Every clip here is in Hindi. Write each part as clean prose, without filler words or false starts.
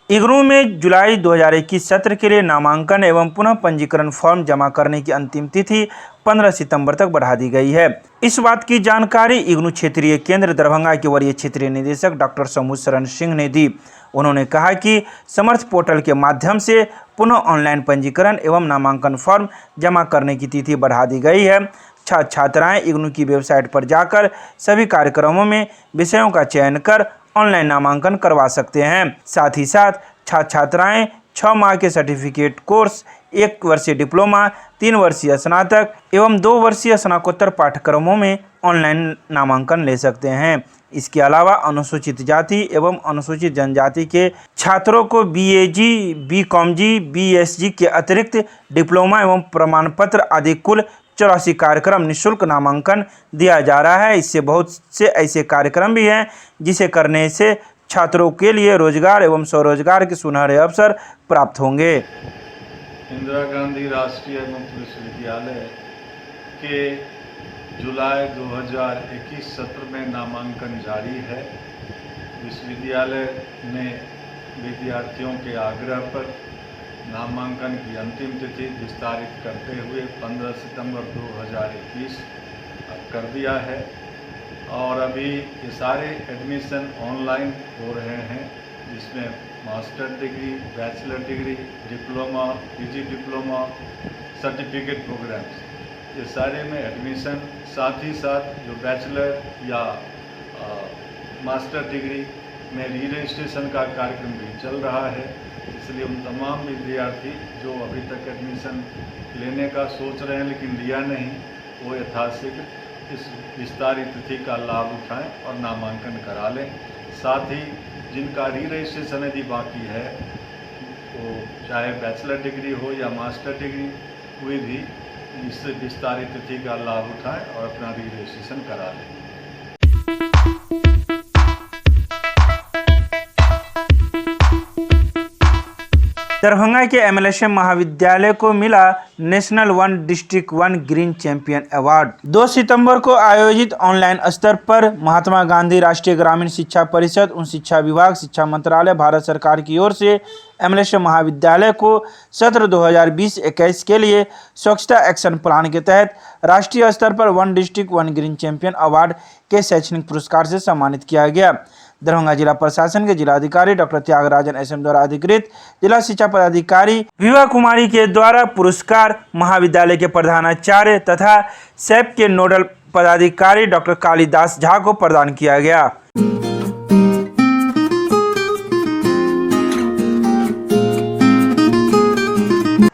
इग्नू में जुलाई 2021 सत्र के लिए नामांकन एवं पुनः पंजीकरण फॉर्म जमा करने की अंतिम तिथि 15 सितंबर तक बढ़ा दी गई है। इस बात की जानकारी इग्नू क्षेत्रीय केंद्र दरभंगा के वरीय क्षेत्रीय निदेशक डॉक्टर समूह शरण सिंह ने दी। उन्होंने कहा कि समर्थ पोर्टल के माध्यम से पुनः ऑनलाइन पंजीकरण एवं नामांकन फॉर्म जमा करने की तिथि बढ़ा दी गई है। छात्र छात्राएं इग्नू की वेबसाइट पर जाकर सभी कार्यक्रमों में विषयों का चयन कर ऑनलाइन नामांकन करवा सकते हैं। साथ ही साथ छात्र छात्राएं 6 माह के सर्टिफिकेट कोर्स, 1 वर्षीय डिप्लोमा, 3 वर्षीय स्नातक एवं 2 वर्षीय स्नातकोत्तर पाठ्यक्रमों में ऑनलाइन नामांकन ले सकते हैं। इसके अलावा अनुसूचित जाति एवं अनुसूचित जनजाति के छात्रों को BAG, BComG, BSG के अतिरिक्त डिप्लोमा एवं प्रमाण पत्र आदि कुल 84 कार्यक्रम निःशुल्क नामांकन दिया जा रहा है। इससे बहुत से ऐसे कार्यक्रम भी हैं जिसे करने से छात्रों के लिए रोजगार एवं स्वरोजगार के सुनहरे अवसर प्राप्त होंगे। इंदिरा गांधी राष्ट्रीय मुक्त विश्वविद्यालय के जुलाई 2021 सत्र में नामांकन जारी है। विश्वविद्यालय ने विद्यार्थियों के आग्रह पर नामांकन की अंतिम तिथि विस्तारित करते हुए 15 सितंबर 2021 कर दिया है और अभी ये सारे एडमिशन ऑनलाइन हो रहे हैं, जिसमें master degree, bachelor degree, diploma, PG diploma, certificate programs, ये सारे में एडमिशन, साथ ही साथ जो बैचलर या मास्टर डिग्री में री रजिस्ट्रेशन का कार्यक्रम भी चल रहा है। इसलिए उन तमाम विद्यार्थी जो अभी तक एडमिशन लेने का सोच रहे हैं लेकिन लिया नहीं, वो यथाशीघ्र इस विस्तारित तिथि का लाभ उठाएं और नामांकन करा लें। साथ ही जिनका री रजिस्ट्रेशन यदि बाकी है, वो चाहे बैचलर डिग्री हो या मास्टर डिग्री, कोई भी इस विस्तारित तिथि का लाभ उठाएं और अपना री रजिस्ट्रेशन करा लें। दरभंगा के MLSM महाविद्यालय को मिला national 1 district 1 green champion award. 2 सितंबर को आयोजित ऑनलाइन स्तर पर महात्मा गांधी राष्ट्रीय ग्रामीण शिक्षा परिषद, उच्च शिक्षा विभाग, शिक्षा मंत्रालय, भारत सरकार की ओर से MLSM महाविद्यालय को सत्र 2020-21 के लिए स्वच्छता एक्शन प्लान के तहत राष्ट्रीय स्तर पर 1 डिस्ट्रिक्ट 1 ग्रीन चैंपियन अवार्ड के शैक्षणिक पुरस्कार से सम्मानित किया गया। दरभंगा जिला प्रशासन के जिलाधिकारी डॉक्टर त्यागराजन SM द्वारा अधिकृत जिला शिक्षा पदाधिकारी विभा कुमारी के द्वारा पुरस्कार महाविद्यालय के प्रधानाचार्य तथा सैप के नोडल पदाधिकारी डॉक्टर कालिदास झा को प्रदान किया गया।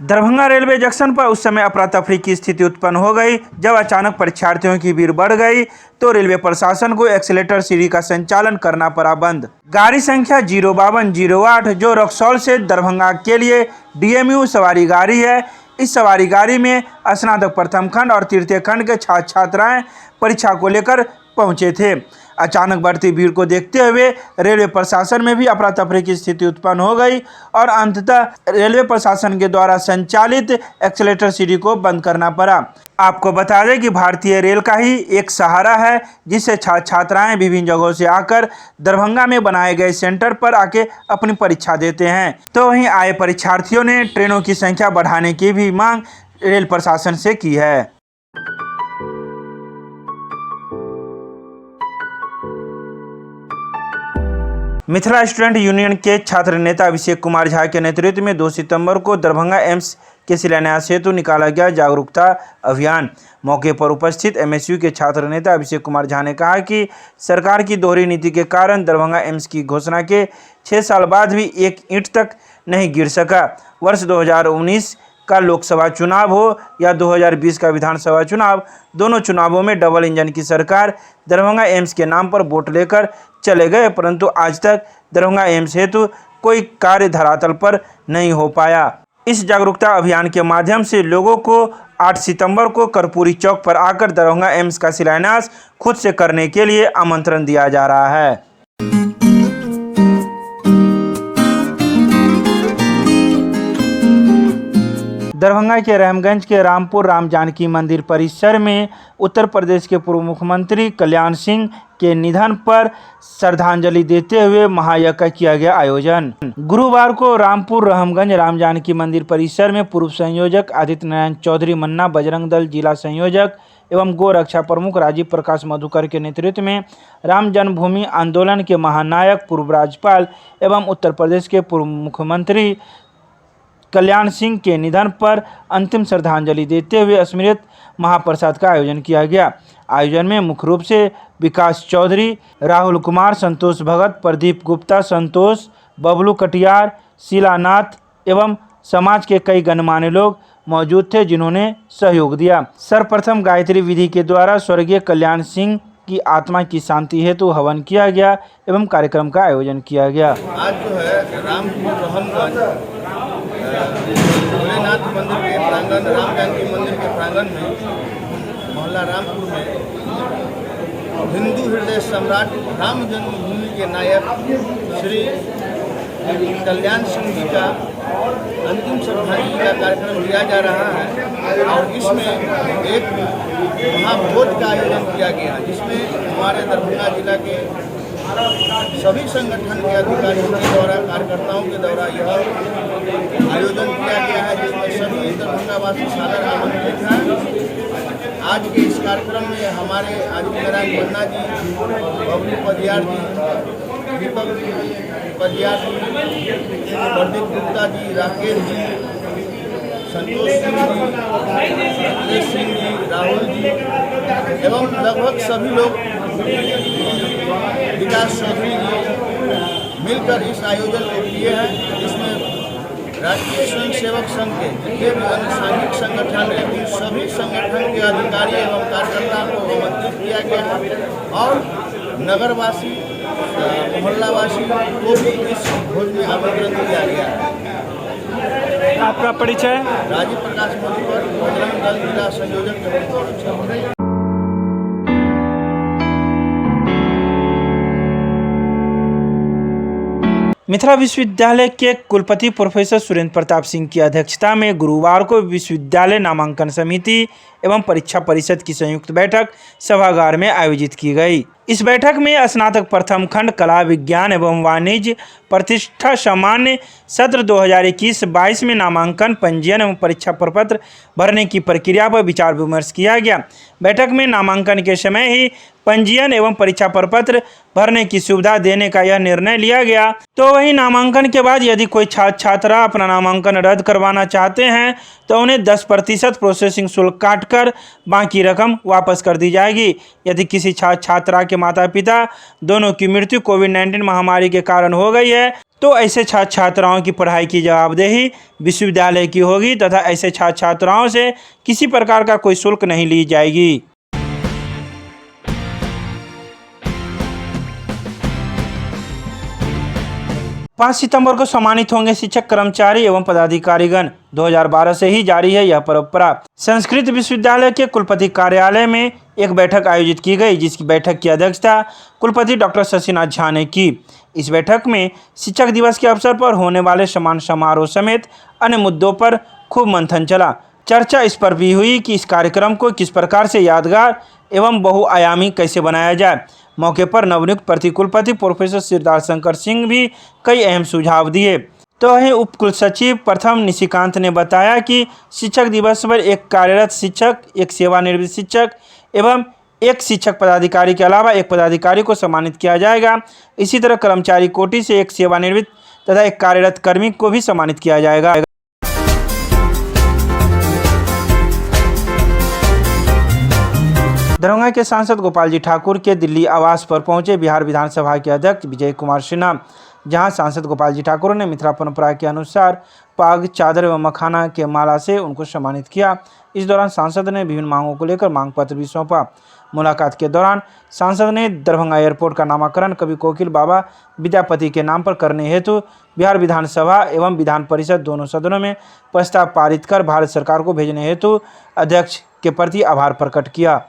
दरभंगा रेलवे जंक्शन पर उस समय अफरा तफरी की स्थिति उत्पन्न हो गई जब अचानक परीक्षार्थियों की भीड़ बढ़ गई तो रेलवे प्रशासन को एक्सीलेटर सीढ़ी का संचालन करना पड़ा बंद। गाड़ी संख्या 05208 जो रक्सौल से दरभंगा के लिए DMU सवारी गाड़ी है। इस सवारी गाड़ी में स्नातक प्रथम खंड और तृतीय खंड के छात्र छात्राएं परीक्षा को लेकर पहुंचे थे। अचानक बढ़ती भीड़ को देखते हुए रेलवे प्रशासन में भी अफरा तफरी की स्थिति उत्पन्न हो गई और अंततः रेलवे प्रशासन के द्वारा संचालित एक्सीलेटर सीढ़ी को बंद करना पड़ा। आपको बता दें कि भारतीय रेल का ही एक सहारा है जिससे छात्र छात्राएं विभिन्न जगहों से आकर दरभंगा में बनाए गए सेंटर पर आके अपनी परीक्षा देते हैं। तो वहीं आए परीक्षार्थियों ने ट्रेनों की संख्या बढ़ाने की भी मांग रेल प्रशासन से की है। मिथिला स्टूडेंट यूनियन के छात्र नेता अभिषेक कुमार झा के नेतृत्व में 2 सितंबर को दरभंगा एम्स के शिलान्यास हेतु निकाला गया जागरूकता अभियान। मौके पर उपस्थित MSU के छात्र नेता अभिषेक कुमार झा ने कहा कि सरकार की दोहरी नीति के कारण दरभंगा एम्स की घोषणा के 6 साल बाद भी एक ईंट तक नहीं गिर सका। वर्ष 2019 का लोकसभा चुनाव हो या 2020 का विधानसभा चुनाव, दोनों चुनावों में डबल इंजन की सरकार दरभंगा एम्स के नाम पर वोट लेकर चले गए, परंतु आज तक दरभंगा एम्स हेतु कोई कार्य धरातल पर नहीं हो पाया। इस जागरूकता अभियान के माध्यम से लोगों को 8 सितंबर को कर्पूरी चौक पर आकर दरभंगा एम्स का शिलान्यास खुद से करने के लिए आमंत्रण दिया जा रहा है। दरभंगा के रहमगंज के रामपुर राम जानकी मंदिर परिसर में उत्तर प्रदेश के पूर्व मुख्यमंत्री कल्याण सिंह के निधन पर श्रद्धांजलि देते हुए महायज्ञ का किया गया आयोजन। गुरुवार को रामपुर रहमगंज राम जानकी मंदिर परिसर में पूर्व संयोजक आदित्य नारायण चौधरी मन्ना, बजरंग दल जिला संयोजक एवं गो रक्षा प्रमुख राजीव प्रकाश मधुकर के नेतृत्व में राम जन्मभूमि आंदोलन के महानायक पूर्व राज्यपाल एवं उत्तर प्रदेश के पूर्व मुख्यमंत्री कल्याण सिंह के निधन पर अंतिम श्रद्धांजलि देते हुए स्मृत महाप्रसाद का आयोजन किया गया। आयोजन में मुख्य रूप से विकास चौधरी, राहुल कुमार, संतोष भगत, प्रदीप गुप्ता, संतोष, बबलू कटियार, शीलानाथ एवं समाज के कई गणमान्य लोग मौजूद थे जिन्होंने सहयोग दिया। सर्वप्रथम गायत्री विधि के द्वारा स्वर्गीय कल्याण सिंह की आत्मा की शांति हेतु हवन किया गया एवं कार्यक्रम का आयोजन किया गया। आज जो है रामपुर रहमगंज भोलेनाथ मंदिर के प्रांगण, राम जानकी मंदिर के प्रांगण में मोहल्ला रामपुर में हिंदू हृदय सम्राट राम जन्मभूमि के नायक श्री कल्याण सिंह जी का अंतिम श्रद्धांजलि का कार्यक्रम किया जा रहा है और इसमें एक महाभोज का आयोजन किया गया जिसमें हमारे दरभंगा जिला के सभी संगठन के अधिकारियों के द्वारा, कार्यकर्ताओं के द्वारा यह आयोजन किया गया है जिसमें सभी दरभंगावासी सादर आमंत्रित हैं। आज के इस कार्यक्रम में हमारे आदित्य नारायण मन्ना जी, बबलू पदियार जी, दीपक पदियार जी, प्रदीप गुप्ता जी, राकेश जी, संतोष सिंह जी, अखिलेश सिंह जी, राहुल जी एवं लगभग सभी लोग, विकास चौधरी जी मिलकर इस आयोजन को किए हैं जिसमें राष्ट्रीय स्वयंसेवक संघ के जितने भी अन्य सामाजिक संगठन हैं उन सभी संगठन के अधिकारी एवं कार्यकर्ताओं को आमंत्रित किया गया है और नगरवासी, मोहल्लावासी को भी इस भोज में आमंत्रण दिया गया है। आपका परिचय? राजीव प्रकाश मधुकर, बजरंग दल जिला संयोजक एवं गो रक्षा प्रमुख। मिथिला विश्वविद्यालय के कुलपति प्रोफेसर सुरेंद्र प्रताप सिंह की अध्यक्षता में गुरुवार को विश्वविद्यालय नामांकन समिति एवं परीक्षा परिषद की संयुक्त बैठक सभागार में आयोजित की गई। इस बैठक में स्नातक प्रथम खंड कला विज्ञान एवं वाणिज्य प्रतिष्ठा सामान्य सत्र 2021-22 में नामांकन, पंजीयन एवं परीक्षा प्रपत्र भरने की प्रक्रिया पर विचार विमर्श किया गया। बैठक में नामांकन के समय ही पंजीयन एवं परीक्षा प्रपत्र भरने की सुविधा देने का यह निर्णय लिया गया। तो वहीं नामांकन के बाद यदि कोई छात्र छात्रा अपना नामांकन रद्द करवाना चाहते हैं तो उन्हें 10% प्रोसेसिंग शुल्क काटकर बाकी रकम वापस कर दी जाएगी। यदि किसी छात्रा के माता पिता दोनों की मृत्यु कोविड-19 महामारी के कारण हो गई है तो ऐसे छात्र छात्राओं की पढ़ाई की जवाबदेही विश्वविद्यालय की होगी तथा ऐसे छात्र छात्राओं से किसी प्रकार का कोई शुल्क नहीं ली जाएगी। 5 सितंबर को सम्मानित होंगे शिक्षक, कर्मचारी एवं पदाधिकारीगण। 2012 से ही जारी है यह परंपरा। संस्कृत विश्वविद्यालय के कुलपति कार्यालय में एक बैठक आयोजित की गई जिसकी बैठक की अध्यक्षता कुलपति डॉक्टर शशिनाथ झा ने की। इस बैठक में शिक्षक दिवस के अवसर पर होने वाले सम्मान समारोह समेत अन्य मुद्दों पर खूब मंथन चला। चर्चा इस पर भी हुई कि इस कार्यक्रम को किस प्रकार से यादगार एवं बहुआयामी कैसे बनाया जाए। मौके पर नवनियुक्त प्रतिकुलपति प्रोफेसर सिद्धार्थ शंकर सिंह भी कई अहम सुझाव दिए। तो वहीं उप कुलसचिव प्रथम निशिकांत ने बताया कि शिक्षक दिवस पर एक कार्यरत शिक्षक, एक सेवानिवृत्त शिक्षक एवं एक शिक्षक पदाधिकारी के अलावा एक पदाधिकारी को सम्मानित किया जाएगा। इसी तरह कर्मचारी कोटि से एक सेवानिवृत्त तथा एक कार्यरत कर्मी को भी सम्मानित किया जाएगा। दरभंगा के सांसद गोपाल जी ठाकुर के दिल्ली आवास पर पहुंचे बिहार विधानसभा के अध्यक्ष विजय कुमार सिन्हा, जहां सांसद गोपाल जी ठाकुर ने मिथिला परंपरा के अनुसार पाग, चादर एवं मखाना के माला से उनको सम्मानित किया। इस दौरान सांसद ने विभिन्न मांगों को लेकर मांग पत्र भी सौंपा। मुलाकात के दौरान सांसद ने दरभंगा एयरपोर्ट का नामकरण कवि कोकिल बाबा विद्यापति के नाम पर करने हेतु बिहार विधानसभा एवं विधान परिषद दोनों सदनों में प्रस्ताव पारित कर भारत सरकार को भेजने हेतु अध्यक्ष के प्रति आभार प्रकट किया।